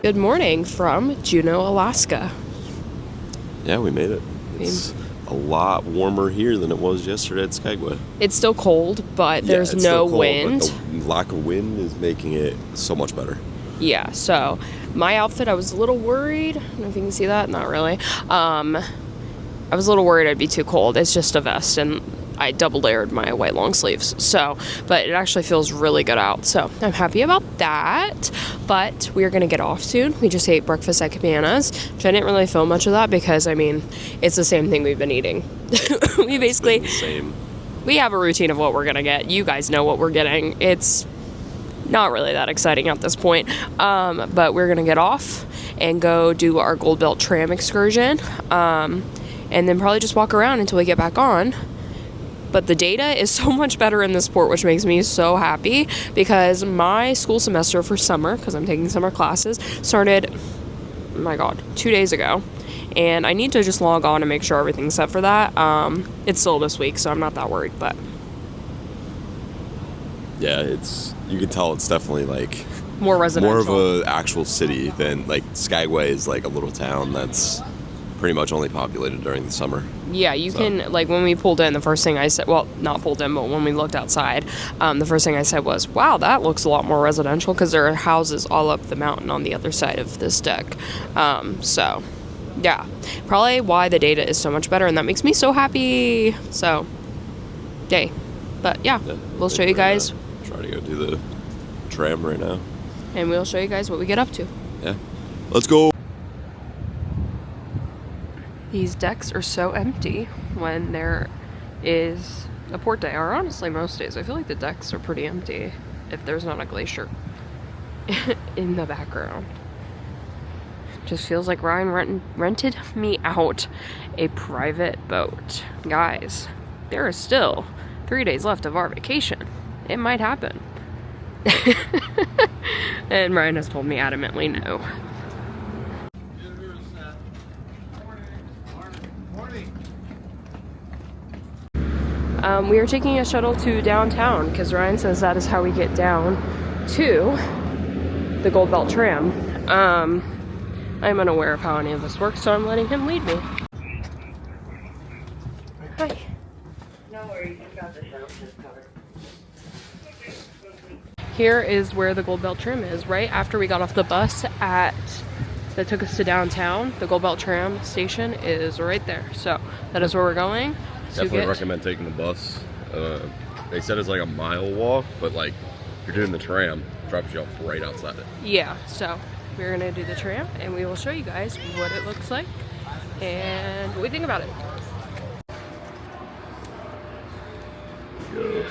Good morning from Juneau, Alaska. Yeah, we made it. It's a lot warmer here than it was yesterday at Skagway. It's still cold, but there's it's no still cold, wind. But the lack of wind is making it so much better. Yeah, so my outfit, I was a little worried. I don't know if you can see that. Not really. I was a little worried I'd be too cold. It's just a vest, and I double layered my white long sleeves. So, but it actually feels really good out. So I'm happy about that. But we are going to get off soon. We just ate breakfast at Cabanas, which I didn't really film much of that because, I mean, it's the same thing we've been eting. We basically, It's been the same. We have a routine of what we're going to get. You guys know what we're getting. It's not really that exciting at this point. But we're going to get off and go do our Gold Belt tram excursion. And then probably just walk around until we get back on. But the data is so much better in this port, which makes me so happy because my school semester for summer, because I'm taking summer classes, started, oh my God, 2 days ago. And I need to just log on and make sure everything's set for that. It's still this week, so I'm not that worried, but. Yeah, you can tell it's definitely like More residential. More of an actual city than like Skagway is like a little town that's pretty much only populated during the summer. Yeah, you can, like, when we pulled in, the first thing I said, well, not pulled in, but when we looked outside, the first thing I said was, wow, that looks a lot more residential, because there are houses all up the mountain on the other side of this deck. So, yeah, probably why the data is so much better, and that makes me so happy. So, yay. But, yeah we'll show you guys. Try to go do the tram right now. And we'll show you guys what we get up to. Yeah. Let's go. These decks are so empty when there is a port day, or honestly most days. I feel like the decks are pretty empty if there's not a glacier in the background. Just feels like Ryan rented me out a private boat. Guys, there is still 3 days left of our vacation. It might happen. And Ryan has told me adamantly no. We are taking a shuttle to downtown because Ryan says that is how we get down to the Gold Belt tram. I'm unaware of how any of this works, so I'm letting him lead me. Hi. No worries, you got the shuttle just covered. Here is where the Gold Belt tram is, right after we got off the bus that took us to downtown. The Gold Belt tram station is right there. So that is where we're going. Definitely recommend taking the bus. They said it's like a mile walk, but like if you're doing the tram, it drops you off right outside it. Yeah, so we're gonna do the tram and we will show you guys what it looks like and what we think about it. Go.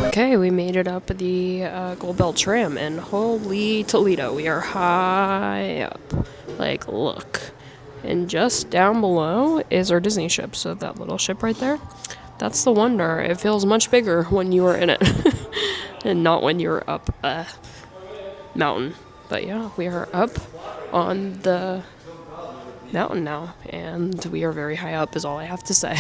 Okay, we made it up the Gold Belt tram, and holy Toledo, we are high up. Like, look. And just down below is our Disney ship, so that little ship right there, that's the wonder. It feels much bigger when you are in it, and not when you're up a mountain. But yeah, we are up on the mountain now, and we are very high up is all I have to say.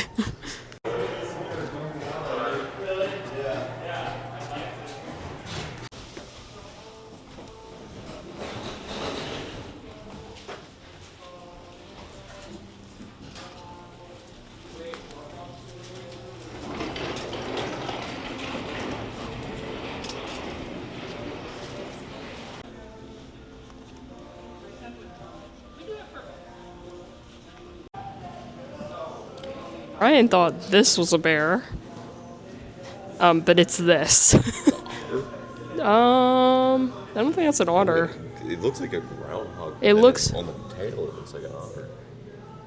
Ryan thought this was a bear. But it's this. I don't think that's an otter. It looks like a groundhog. It looks... on the tail, it looks like an otter.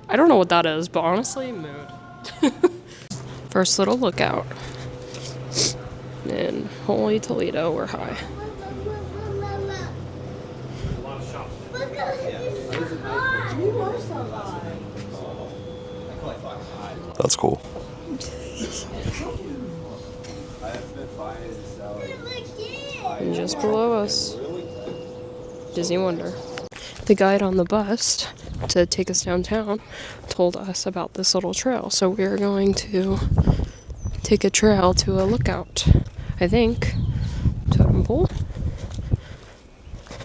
I don't know what that is, but honestly, mood. First little lookout. And holy Toledo, we're high. Can you watch That's cool. And just below us, Disney Wonder. The guide on the bus to take us downtown told us about this little trail, so we're going to take a trail to a lookout. I think totem pole.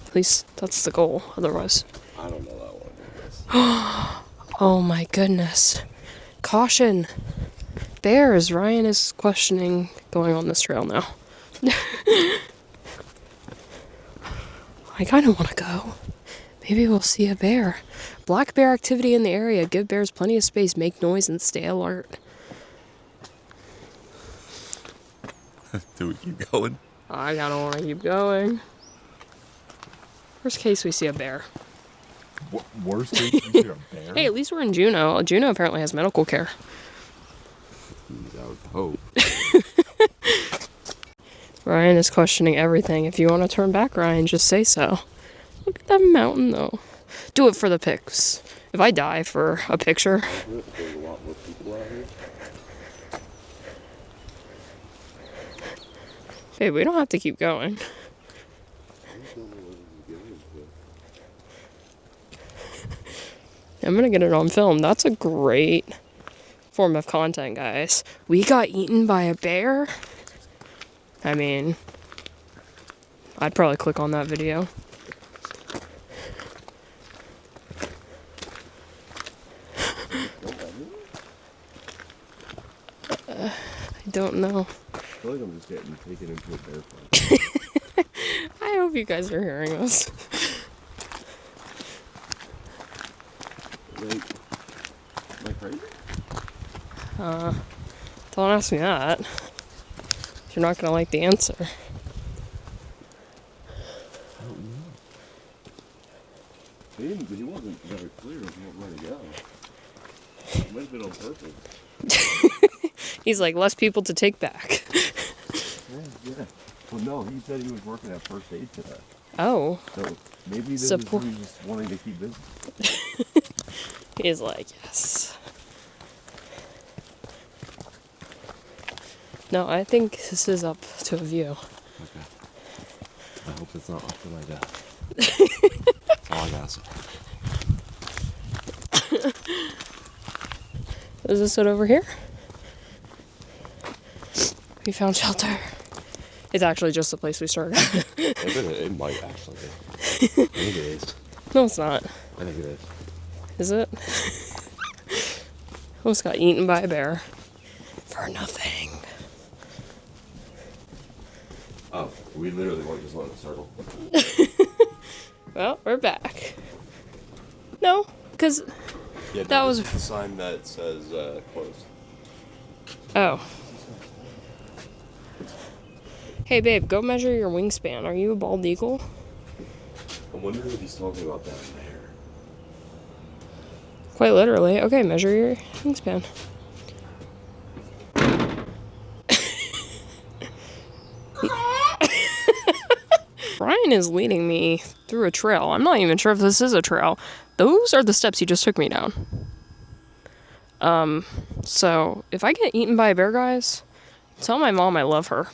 At least that's the goal. Otherwise, I don't know that one. oh my goodness! Caution! Bears. Ryan is questioning going on this trail now. I kind of want to go. Maybe we'll see a bear. Black bear activity in the area. Give bears plenty of space, make noise, and stay alert. Do we keep going? I kind of want to keep going. Worst case, we see a bear. Worst case, you see a bear? Hey, at least we're in Juneau. Juneau apparently has medical care. I would hope. Ryan is questioning everything. If you want to turn back, Ryan, just say so. Look at that mountain, though. Do it for the pics. If I die for a picture. There's a lot more people out here. Babe, we don't have to keep going. I'm gonna get it on film. That's a great form of content, guys. We got eaten by a bear. I mean, I'd probably click on that video. I don't know. I feel like I'm just getting taken into a bear fight. I hope you guys are hearing this. Like, am I crazy? Don't ask me that. You're not gonna like the answer. I don't know. He wasn't very clear of where to go. It might have been on purpose. He's like, less people to take back. Yeah. Well, no, he said he was working at First Aid today. Oh. So maybe this Support. is just wanting to keep busy. He's like, yes. No, I think this is up to a view. Okay. I hope it's not up to my death. That's all I gotta say. Is this it over here? We found shelter. It's actually just the place we started. It might actually be. I think it is. No, it's not. I think it is. Is it? Almost got eaten by a bear. For nothing. Oh, we literally weren't just on a circle. Well, we're back. No, because... Yeah, That was- the sign that says closed. Oh. Hey, babe, go measure your wingspan. Are you a bald eagle? I'm wondering if he's talking about down there. Quite literally. Okay, measure your wingspan. Ryan is leading me through a trail. I'm not even sure if this is a trail. Those are the steps he just took me down. So if I get eaten by a bear, guys, tell my mom I love her.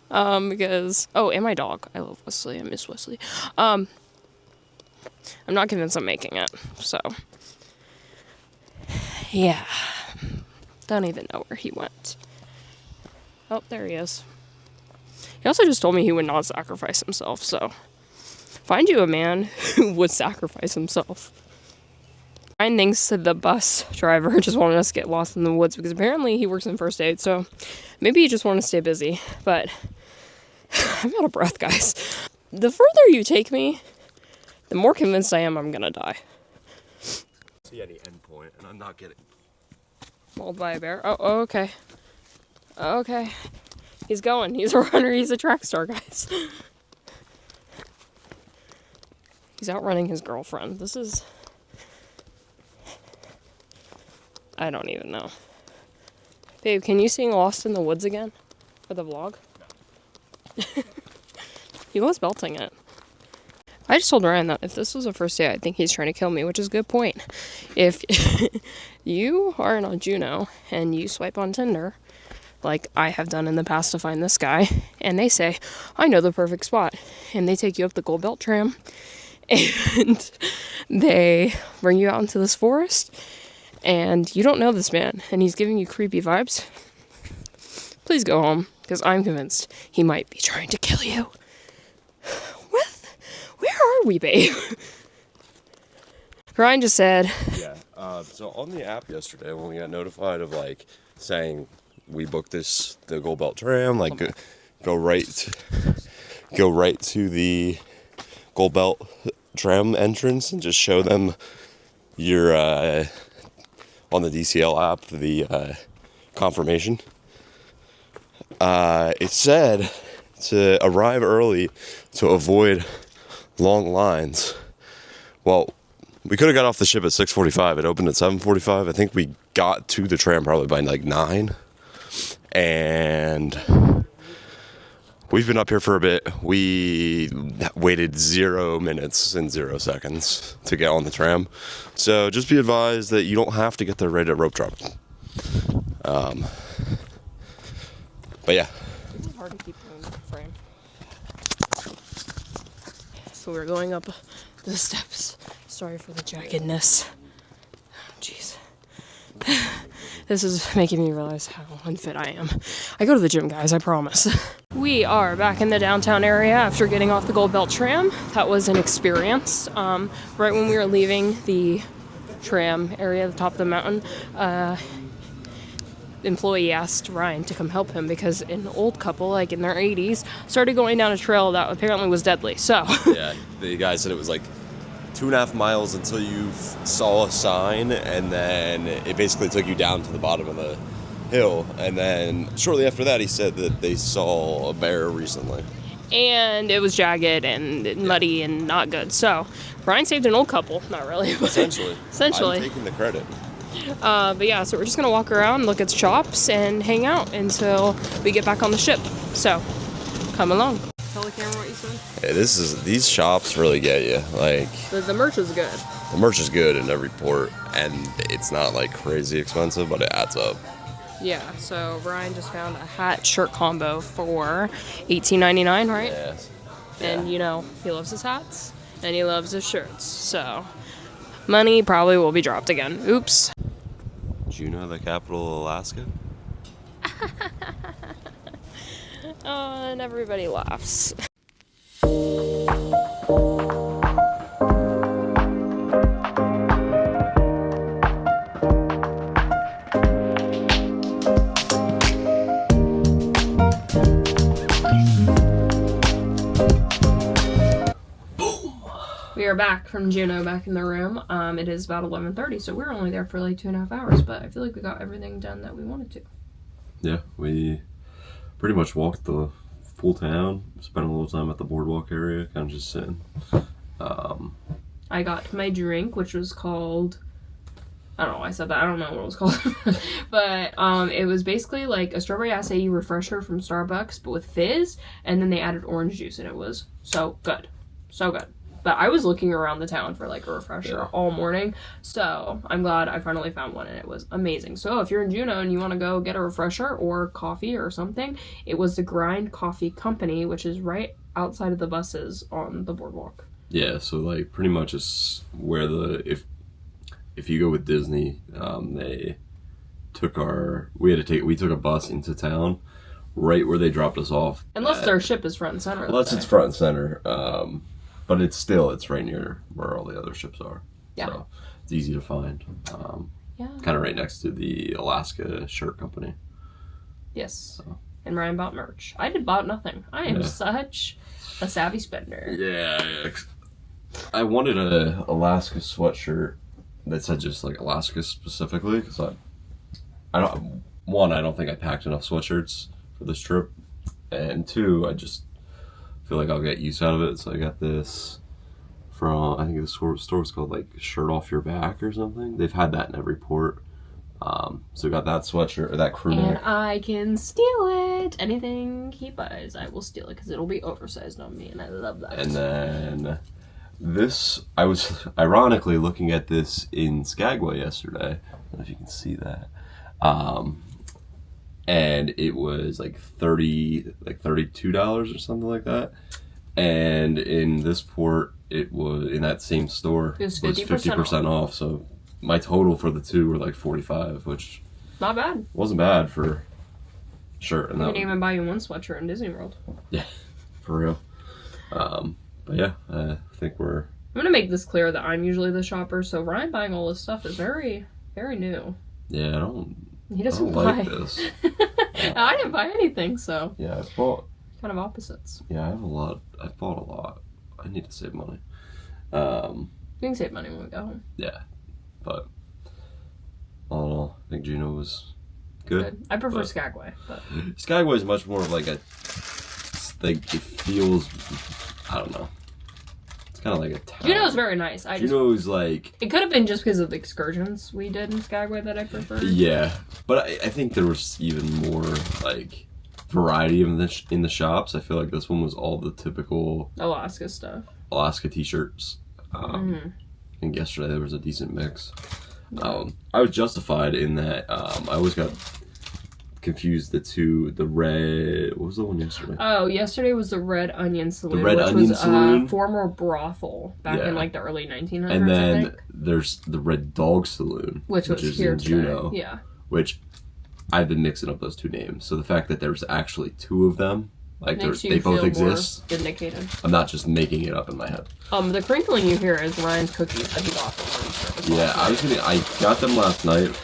Because, oh, and my dog. I love Wesley. I miss Wesley. I'm not convinced I'm making it, so. Yeah. Don't even know where he went. Oh, there he is. He also just told me he would not sacrifice himself, so. Find you a man who would sacrifice himself. Ryan thinks that the bus driver just wanted us to get lost in the woods because apparently he works in first aid, so maybe he just wanted to stay busy. But I'm out of breath, guys. The further you take me, the more convinced I am I'm gonna die. See any end point, and I'm not getting. Mauled by a bear. Oh, okay. Okay. He's going. He's a runner. He's a track star, guys. He's outrunning his girlfriend. This is... I don't even know. Babe, can you sing Lost in the Woods again? For the vlog? No. He was belting it. I just told Ryan that if this was a first date, I think he's trying to kill me, which is a good point. If you are on Juno and you swipe on Tinder, like I have done in the past to find this guy, and they say, I know the perfect spot, and they take you up the Gold Belt Tram, and they bring you out into this forest, and you don't know this man, and he's giving you creepy vibes, please go home, because I'm convinced he might be trying to kill you. Where are we, babe? Ryan just said... Yeah, so on the app yesterday, when we got notified of, like, saying we booked the Gold Belt Tram, like, go right to the Gold Belt Tram entrance and just show them your, on the DCL app, the confirmation. It said to arrive early to avoid long lines. Well, we could have got off the ship at 6:45. It opened at 7:45. I think we got to the tram probably by like 9. And we've been up here for a bit. We waited 0 minutes and 0 seconds to get on the tram. So just be advised that you don't have to get there right at rope drop. But yeah. It's hard to keep doing the frame. So we're going up the steps. Sorry for the jaggedness. Jeez. This is making me realize how unfit I am. I go to the gym, guys, I promise. We are back in the downtown area after getting off the Gold Belt Tram. That was an experience. Right when we were leaving the tram area at the top of the mountain, employee asked Ryan to come help him because an old couple, like in their 80s, started going down a trail that apparently was deadly. So yeah, the guy said it was like 2.5 miles until you saw a sign, and then it basically took you down to the bottom of the hill. And then shortly after that, he said that they saw a bear recently. And it was jagged and muddy and not good. So Ryan saved an old couple. Not really. But Essentially. I'm taking the credit. But yeah, so we're just going to walk around, look at the shops, and hang out until we get back on the ship. So, come along. Tell the camera what you said. Yeah, these shops really get you. Like The merch is good. the merch is good in every port, and it's not like crazy expensive, but it adds up. Yeah, so Ryan just found a hat shirt combo for $18.99, right? Yes. And you know, he loves his hats and he loves his shirts. So, money probably will be dropped again. Oops. Juneau, the capital of Alaska? And everybody laughs. We are back from Juneau, back in the room. It is about 11:30, so we're only there for like 2.5 hours, but I feel like we got everything done that we wanted to. Yeah, we pretty much walked the full town, spent a little time at the boardwalk area, kind of just sitting. I got my drink, which was called, I don't know why I said that, I don't know what it was called, but it was basically like a strawberry acai refresher from Starbucks, but with fizz, and then they added orange juice, and it was so good. So good. But I was looking around the town for like a refresher all morning, so I'm glad I finally found one, and it was amazing. So if you're in Juneau and you want to go get a refresher or coffee or something, it was the Grind Coffee Company, which is right outside of the buses on the boardwalk. Yeah, so like pretty much it's where if you go with Disney, they took we took a bus into town, right where they dropped us off. Unless their ship is front and center. Unless it's front and center. But it's right near where all the other ships are. Yeah. So it's easy to find. Kind of right next to the Alaska Shirt Company. Yes. So. And Ryan bought merch. I bought nothing. I am such a savvy spender. Yeah. I wanted a Alaska sweatshirt that said just like Alaska specifically, because I don't think I packed enough sweatshirts for this trip, and 2, I just feel like I'll get use out of it. So I got this from, I think the store was called like Shirt Off Your Back or something. They've had that in every port. So got that sweatshirt, or that crew neck. And I can steal it. Anything he buys, I will steal it because it'll be oversized on me, and I love that. And then This, I was ironically looking at this in Skagway yesterday. I don't know if you can see that. And it was like $32 or something like that. And in this port, it was in that same store. It was 50% off. So my total for the two were like 45, which Not bad. wasn't bad for sure. And I that can even buy you one sweatshirt in Disney World. yeah, for real. But yeah, I think we're. I'm gonna make this clear that I'm usually the shopper, so Ryan buying all this stuff is very, very new. Yeah, I don't He doesn't like buy. this. I didn't buy anything, so Yeah, I bought. kind of opposites. Yeah, I have a lot. I bought a lot. I need to save money. We can save money when we go home. Yeah, but all in all, I think Juneau was good. I prefer but- Skagway, but Skagway is much more of like a. Like it feels. I don't know. It's kind of like a town. Juneau's very nice. Juneau's like. It could have been just because of the excursions we did in Skagway that I prefer. Yeah, but I think there was even more like variety in the shops. I feel like this one was all the typical Alaska stuff. Alaska t-shirts. Mm-hmm. I think yesterday there was a decent mix. I was justified in that I always got confused the red. What was the one yesterday? Oh, yesterday was the Red Onion Saloon, The Red which Onion was Saloon? a former brothel back Yeah. in like the early 1900s, And I then think. there's the Red Dog Saloon, Which was is here in today. Juneau. Yeah. Which I've been mixing up those two names. So the fact that there's actually two of them, like Makes you they both feel exist. more vindicated. I'm not just making it up in my head. The crinkling you hear is Ryan's cookies that he bought for room service. Yeah, I got them last night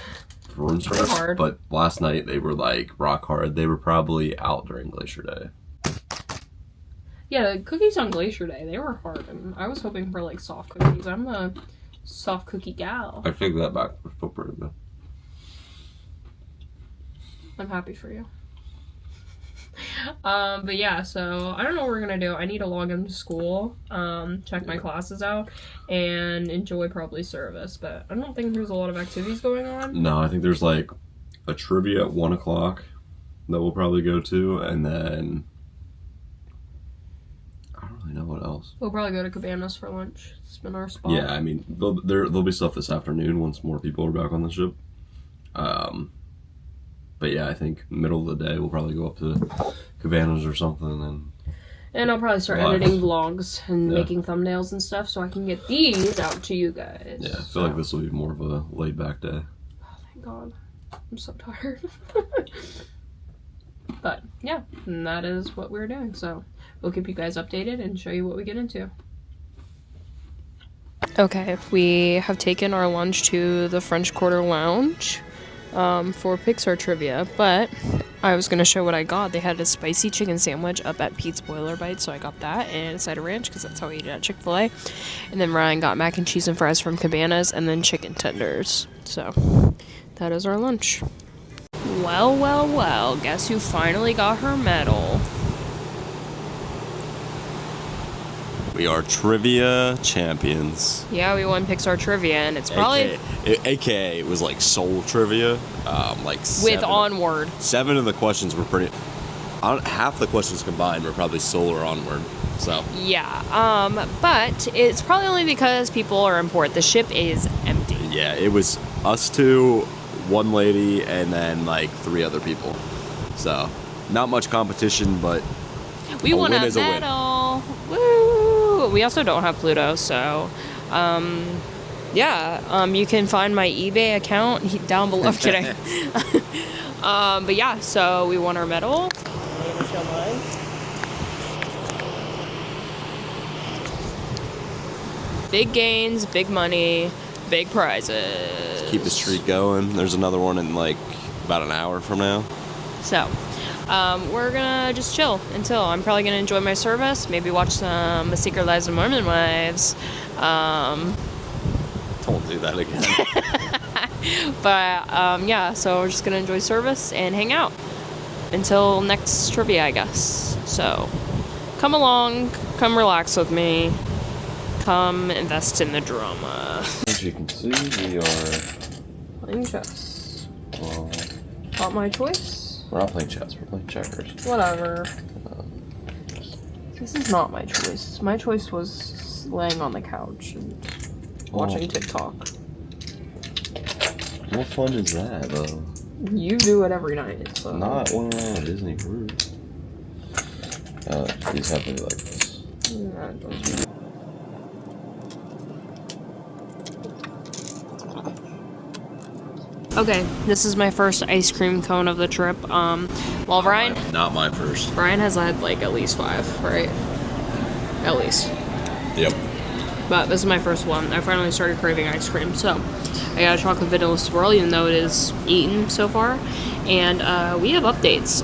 for room service, hard. but last night they were like rock hard. They were probably out during Glacier Day. Yeah, the cookies on Glacier Day, they were hard, and I was hoping for like soft cookies. I'm a soft cookie gal. I take that back. They're still pretty good. I'm happy for you. But yeah, so I don't know what we're gonna do. I need to log into school, check my classes out, and enjoy probably service. But I don't think there's a lot of activities going on. No, I think there's like a trivia at 1:00 that we'll probably go to, and then I don't really know what else. We'll probably go to Cabanas for lunch. It's been our spot. Yeah, I mean, there'll be stuff this afternoon once more people are back on the ship. But yeah, I think middle of the day we'll probably go up to Cabanas or something, And I'll probably start Relax. editing vlogs and Yeah. making thumbnails and stuff so I can get these out to you guys. yeah, I feel like this will be more of a laid back day. Thank God. I'm so tired. But yeah, and that is what we're doing. So we'll keep you guys updated and show you what we get into. Okay, we have taken our lunch to the French Quarter Lounge for Pixar trivia, but I was going to show what I got. They had a spicy chicken sandwich up at Pete's Boiler Bites, so I got that and a side of ranch because that's how we eat it at Chick-fil-A. And then Ryan got mac and cheese and fries from Cabanas and then chicken tenders. So that is our lunch. Well, well, well, guess who finally got her medal? We are trivia champions. Yeah, we won Pixar trivia, and it's probably AKA it was like soul trivia. Like with Onward. 7 of the questions were pretty. Half the questions combined were probably soul or Onward. So Yeah, but it's probably only because people are on board. The ship is empty. yeah, it was us two, one lady, and then like 3 other people. So not much competition, but We A won win a is a win. medal. Woo! We also don't have Pluto, so yeah. You can find my eBay account down below. I'm kidding. But yeah, so we won our medal. Big gains, big money, big prizes. keep the streak going. There's another one in like about an hour from now. So, we're gonna just chill until I'm probably gonna enjoy my service. Maybe watch some The Secret Lives of Mormon Wives. Don't do that again. But yeah, so we're just gonna enjoy service and hang out until next trivia, I guess. So, come along, come relax with me, come invest in the drama. As you can see, we are. Playing chess. Well, Not my choice. we're not playing chess. We're playing checkers. Whatever. This is not my choice. My choice was laying on the couch and watching TikTok. What fun is that, though? You do it every night, so. Not when we're on a Disney cruise. These have to be like this. Yeah, it does. Okay, this is my first ice cream cone of the trip. Well, Ryan Not my first. has had like at least 5, right? At least. Yep. But this is my first one. I finally started craving ice cream, so I got a chocolate vanilla swirl, even though it is eaten so far. And we have updates.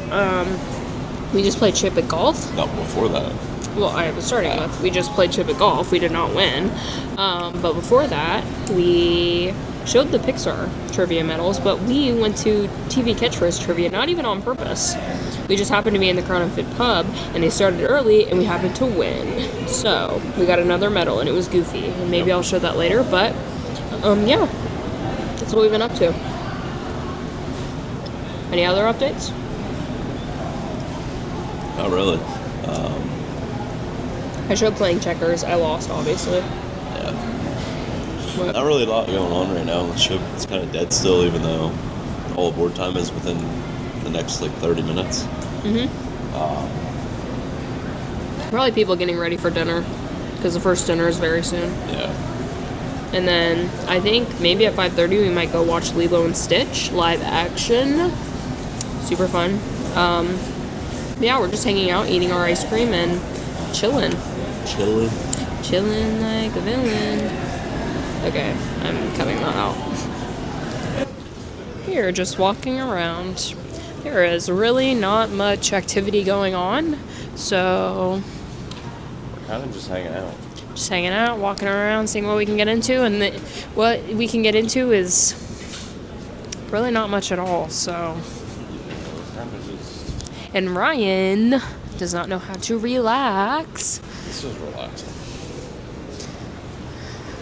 We just played chip at golf. Not before that. Well, I was starting with, we just played chip at golf. We did not win. But before that, we showed the Pixar trivia medals, but we went to TV Catchphrase trivia, not even on purpose. We just happened to be in the Crown and Fit pub, and they started early, and we happened to win. So, we got another medal, and it was Goofy. And maybe I'll show that later, but, yeah. That's what we've been up to. Any other updates? Not really. I showed playing checkers. I lost, obviously. Yeah. What? Not really a lot going on right now. The ship is kind of dead still, even though all aboard time is within the next like 30 minutes. Probably people getting ready for dinner, because the first dinner is very soon. Yeah. And then I think maybe at 5:30 we might go watch Lilo and Stitch live action. Super fun. Yeah, we're just hanging out, eating our ice cream, and chilling. Chilling like a villain. Okay, I'm cutting that out. We're just walking around. There is really not much activity going on, so We're kind of just hanging out. just hanging out, walking around, seeing what we can get into, and what we can get into is really not much at all, so. We're kind of just... And Ryan does not know how to relax. This is relaxing.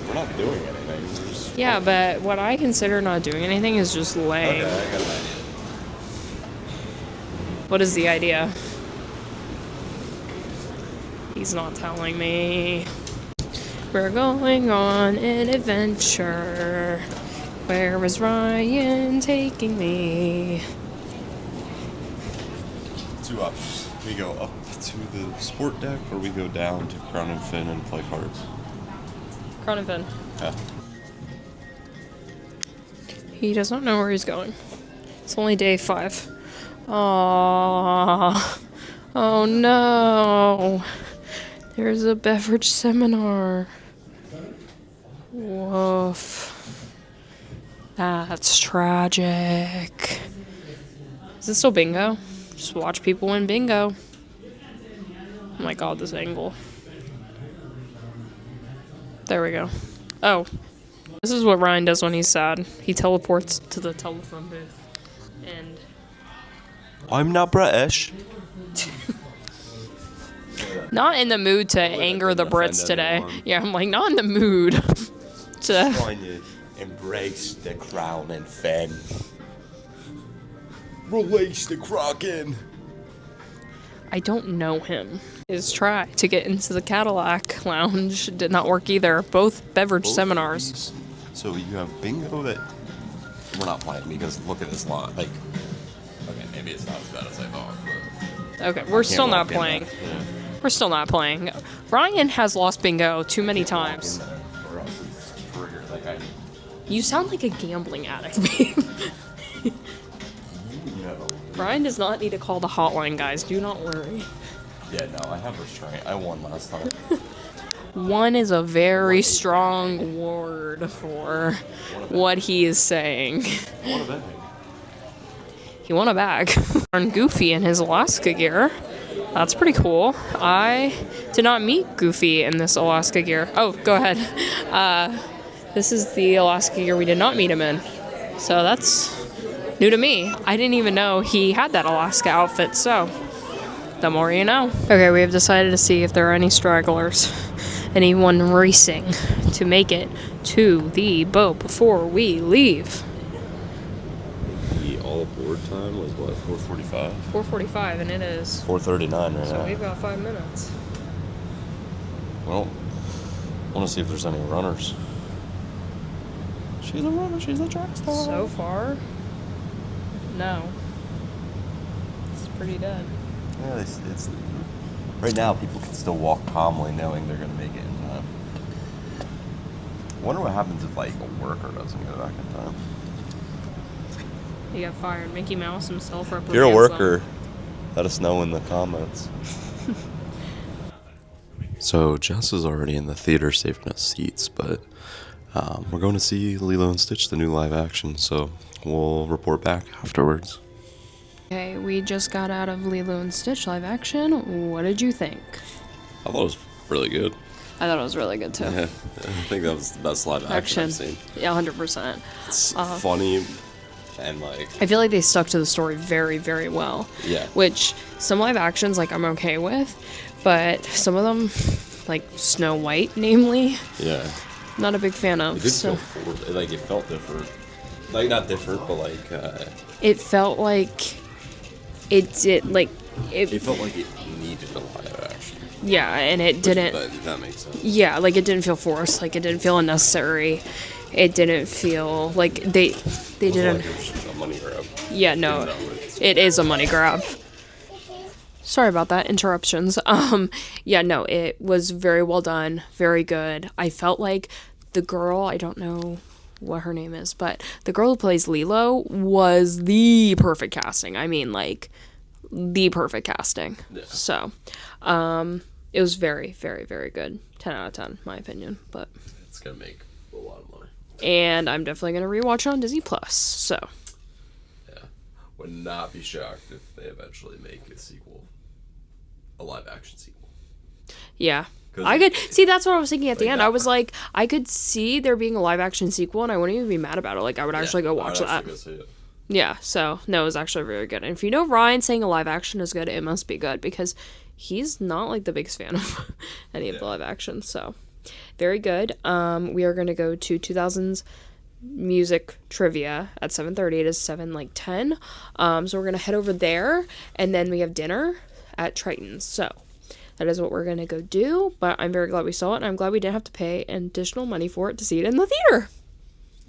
We're not doing anything. We're just... Yeah, but what I consider not doing anything is just laying. Okay, I got an idea. What is the idea? He's not telling me. We're going on an adventure. Where is Ryan taking me? 2 options. We go up to the sport deck, or we go down to Crown and Fin and play cards. Crown and Fin. Yeah. He does not know where he's going. It's only day 5. Aww. Oh no. There's a beverage seminar. Woof. That's tragic. Is it still bingo? Just watch people win bingo. Oh my god, this angle. There we go. Oh. This is what Ryan does when he's sad. He teleports to the telephone booth. And I'm not British. not in the mood to anger the Brits today. anyone. Yeah, I'm like, not in the mood to. Trying to embrace the Crown and Fin. Release the Kraken. I don't know him. His try to get into the Cadillac lounge did not work either. Both beverage seminars. So you have bingo that we're not playing because look at this lot. Like, okay, maybe it's not as bad as I thought. But Okay, we're still not walk in playing. there. Yeah. We're still not playing. Ryan has lost bingo too many times. In there, or else it's triggered. Like You sound like a gambling addict, babe. you know. Ryan does not need to call the hotline, guys. Do not worry. Yeah, no, I have restraint. I won last time. One is a very strong word for what he is saying. I want a bag. He won a bag. On Goofy in his Alaska gear. That's pretty cool. I did not meet Goofy in this Alaska gear. Oh, go ahead. This is the Alaska gear we did not meet him in. So that's new to me. I didn't even know he had that Alaska outfit, so the more you know. Okay, we have decided to see if there are any stragglers. Anyone racing to make it to the boat before we leave. The all aboard time was what, 4:45? 4:45, and it is. 4:39 right So now. we've got 5 minutes. Well, I want to see if there's any runners. She's a runner. She's a track star. So far, no. It's pretty dead. Yeah, it's right now. People can still walk calmly, knowing they're gonna make it in time. I wonder what happens if like a worker doesn't get back in time. He got fired. Mickey Mouse himself represents If you're a them. worker, let us know in the comments. So Jess is already in the theater saving us seats, but we're going to see Lilo and Stitch, the new live action, so we'll report back afterwards. Okay, we just got out of Lilo and Stitch live action. What did you think? I thought it was really good. I thought it was really good too. Yeah, I think that was the best live action I've seen. Yeah, 100%. It's funny and like... I feel like they stuck to the story very, very well. Yeah. Which some live actions, like, I'm okay with, but some of them, like Snow White, namely, Yeah. not a big fan of. It did So feel forward. Like, it felt different. Like, not different, but like... it felt like it did, like, it felt like it needed a live action. yeah, and it didn't. That makes sense. Yeah, like it didn't feel forced. Like it didn't feel unnecessary. It didn't feel like they didn't. Like it was just a money grab. Yeah, no, Even though it's- it is a money grab. Sorry about that interruptions. Yeah, no, it was very well done, very good. I felt like the girl, I don't know what her name is, but the girl who plays Lilo was the perfect casting. I mean, like the perfect casting. Yeah. So, it was very, very, very good. 10 out of 10, my opinion. But It's gonna make a lot of money. and I'm definitely gonna rewatch it on Disney Plus. So Yeah. Would not be shocked if they eventually make a sequel. A live action sequel. yeah. 'Cause I could see. That's what I was thinking at the like end. that- I was like, I could see there being a live action sequel, and I wouldn't even be mad about it. Like, I would actually go watch I'd that. actually go see it. Yeah. So no, it was actually very good. And if you know Ryan saying a live action is good, it must be good because he's not like the biggest fan of any of the live action. So very good. We are gonna go to 2000s music trivia at 7:30. It is 7:10. So we're gonna head over there, and then we have dinner at Triton's. So that is what we're gonna go do. But I'm very glad we saw it, and I'm glad we didn't have to pay additional money for it to see it in the theater.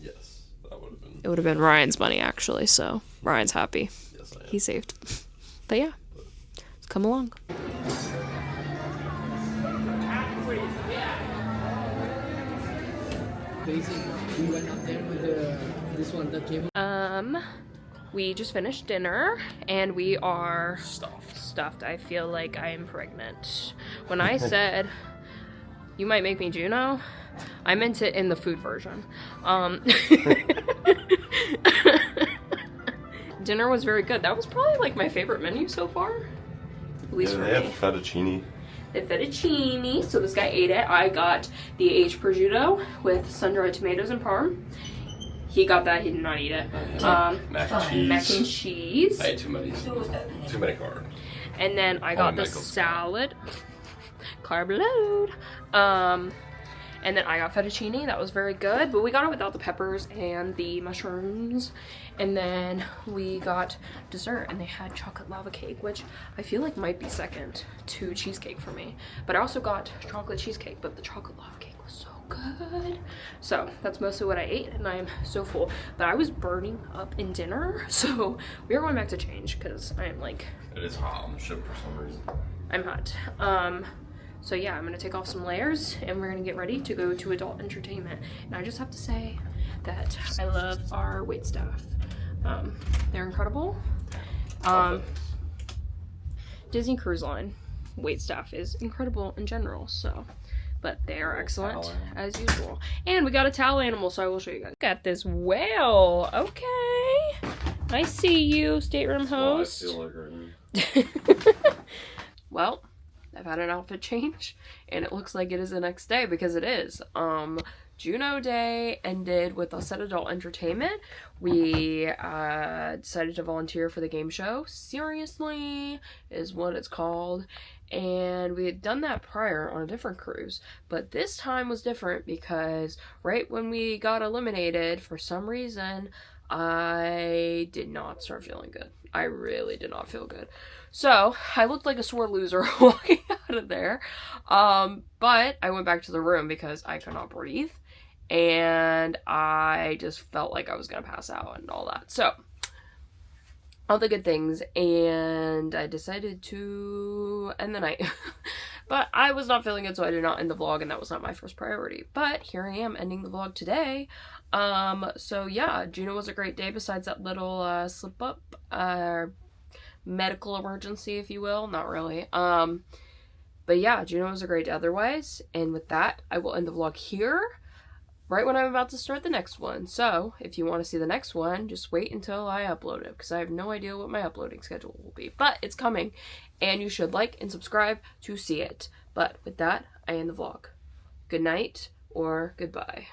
Yes, that would have been. It would have been Ryan's money actually. So Ryan's happy. Yes, I am. He's saved. But yeah, just come along. Basically, we went up there with this one, the cable. We just finished dinner and we are stuffed. I feel like I am pregnant. When I said you might make me Juno, I meant it in the food version. Dinner was very good. That was probably like my favorite menu so far. At least for They me. have fettuccine. The fettuccine, so this guy ate it. I got the aged prosciutto with sun-dried tomatoes and parm. He got that, he did not eat it. Mac and cheese. Mac and cheese. I ate too many carbs. And then I got the Michael's salad. Carb load. And then I got fettuccine, that was very good, but we got it without the peppers and the mushrooms. And then we got dessert, and they had chocolate lava cake, which I feel like might be second to cheesecake for me. But I also got chocolate cheesecake, but the chocolate lava cake was so good. So that's mostly what I ate, and I am so full. But I was burning up in dinner, so we are going back to change, because I am like, It is hot on the ship for some reason. I'm hot. So yeah, I'm gonna take off some layers and we're gonna get ready to go to adult entertainment. And I just have to say that I love our wait staff. They're incredible. Disney Cruise Line wait staff is incredible in general, so, but they are excellent as usual. And we got a towel animal, so I will show you guys. Look at this whale. Okay. I see you, stateroom host. I feel like right now. Well, I've had an outfit change, and it looks like it is the next day, because it is. Juno Day ended with us at Adult Entertainment. We decided to volunteer for the game show. Seriously is what it's called. And we had done that prior on a different cruise, but this time was different because right when we got eliminated, for some reason, I did not start feeling good. I really did not feel good. So I looked like a sore loser walking out out of there. But I went back to the room because I could not breathe. And I just felt like I was going to pass out and all that. So, all the good things. And I decided to end the night. But I was not feeling good, so I did not end the vlog, and that was not my first priority. But here I am ending the vlog today. So yeah, Juneau was a great day besides that little slip up, medical emergency, if you will. Not really. But yeah, Juneau was a great day otherwise. And with that, I will end the vlog here, right when I'm about to start the next one. So if you want to see the next one, just wait until I upload it, because I have no idea what my uploading schedule will be. But it's coming, and you should like and subscribe to see it. But with that, I end the vlog. Good night or goodbye.